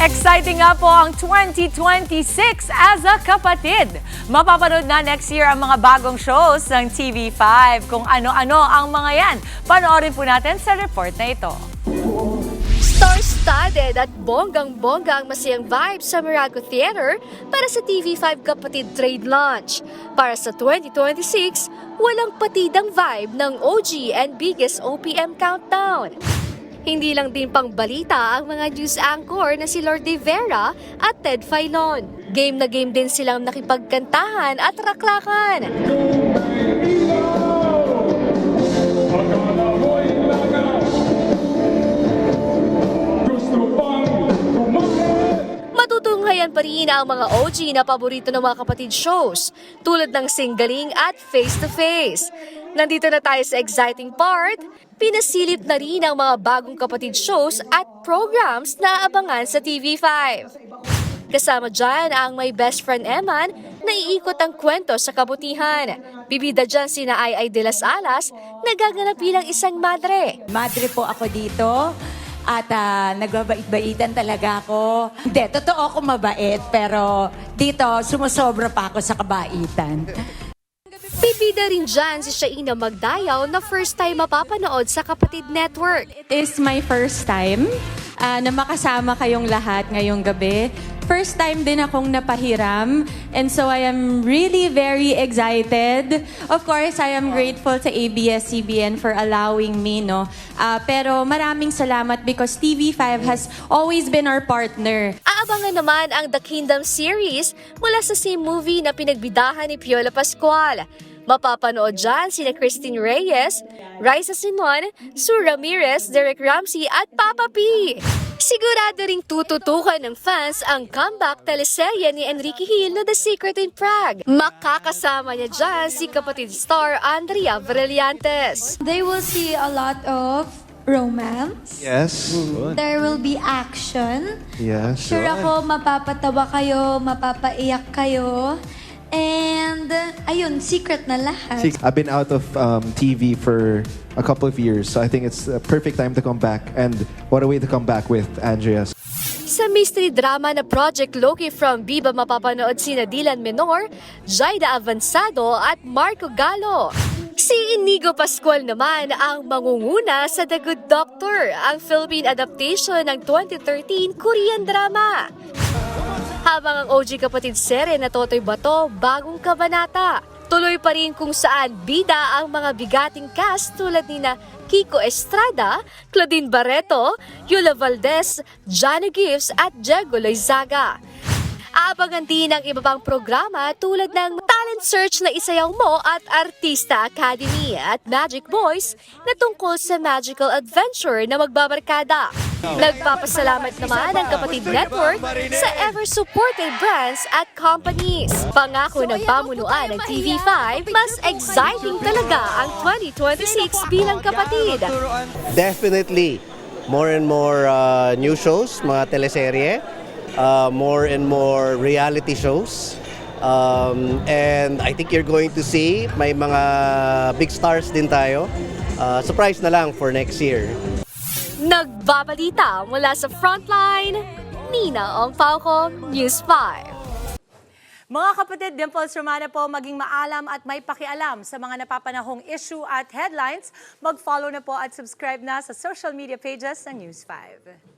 Exciting nga po ang 2026 as a kapatid. Mapapanood na next year ang mga bagong shows ng TV5. Kung ano-ano ang mga yan, panoorin po natin sa report na ito. Star-studded at bonggang-bongga ang masayang vibe sa Mirago Theater para sa TV5 Kapatid Trade Launch. Para sa 2026, walang patidang vibe ng OG and biggest OPM countdown. Hindi lang din pang balita ang mga news anchor na si Lord De Vera at Ted Filon. Game na game din silang nakipagkantahan at raklakan. Matutunghayan pa rin ang mga OG na paborito ng mga kapatid shows tulad ng Singgaling at Face to Face. Nandito na tayo sa exciting part. Pinasilip na rin ang mga bagong kapatid shows at programs na aabangan sa TV5. Kasama dyan ang My Best Friend Eman na iikot ang kwento sa kabutihan. Bibida dyan sina Ay de las Alas na gaganap bilang isang madre. Madre po ako dito at nagbabait-baitan talaga ako. Hindi, totoo ako mabait pero dito sumusobra pa ako sa kabaitan. Bibida rin dyan si Shaina Magdayaw na first time mapapanood sa Kapatid Network. It is my first time na makasama kayong lahat ngayong gabi. First time din akong napahiram and so I am really very excited. Of course, I am grateful to ABS-CBN for allowing me, no? Pero maraming salamat because TV5 has always been our partner. Aabangan naman ang The Kingdom series mula sa same movie na pinagbidahan ni Piola Pascual. Mapapanood dyan sina Christine Reyes, Raisa Simon, Sue Ramirez, Derek Ramsey at Papa P. Sigurado ring tututukan ng fans ang comeback teleserye ni Enrique Hill na The Secret in Prague. Makakasama niya dyan si kapatid star Andrea Brillantes. They will see a lot of romance. Yes. There will be action. Yes. Sure ako mapapatawa kayo, mapapaiyak kayo. And ayun, secret na lahat. I've been out of TV for a couple of years, so I think it's a perfect time to come back. And what a way to come back with Andrea. Sa mystery drama na Project Loki from Viva mapapanood sina Dylan Menor, Jaida Avanzado at Marco Gallo. Si Inigo Pascual naman ang mangunguna sa The Good Doctor, ang Philippine adaptation ng 2013 Korean drama. Habang ang OG kapatid sere na Totoy Bato, bagong kabanata. Tuloy pa rin kung saan bida ang mga bigating cast tulad nina Kiko Estrada, Claudine Barreto, Yula Valdez, Johnny Gibbs at Diego Loizaga. Aabangan din ang iba pang programa tulad ng Talent Search na Isayaw Mo at Artista Academy at Magic Boys na tungkol sa magical adventure na magbabarkada. Nagpapasalamat naman ang Kapatid Network sa ever-supported brands at companies. Pangako ng pamunuan ng TV5, mas exciting talaga ang 2026 bilang kapatid. Definitely, more and more new shows, mga teleserye, more and more reality shows. And I think you're going to see may mga big stars din tayo. Surprise na lang for next year. Nagbabalita mula sa Frontline, Nina Ongpauco, News 5. Mga kapatid, Dimples Romana po, maging maalam at may pakialam sa mga napapanahong issue at headlines. Mag-follow na po at subscribe na sa social media pages ng News 5.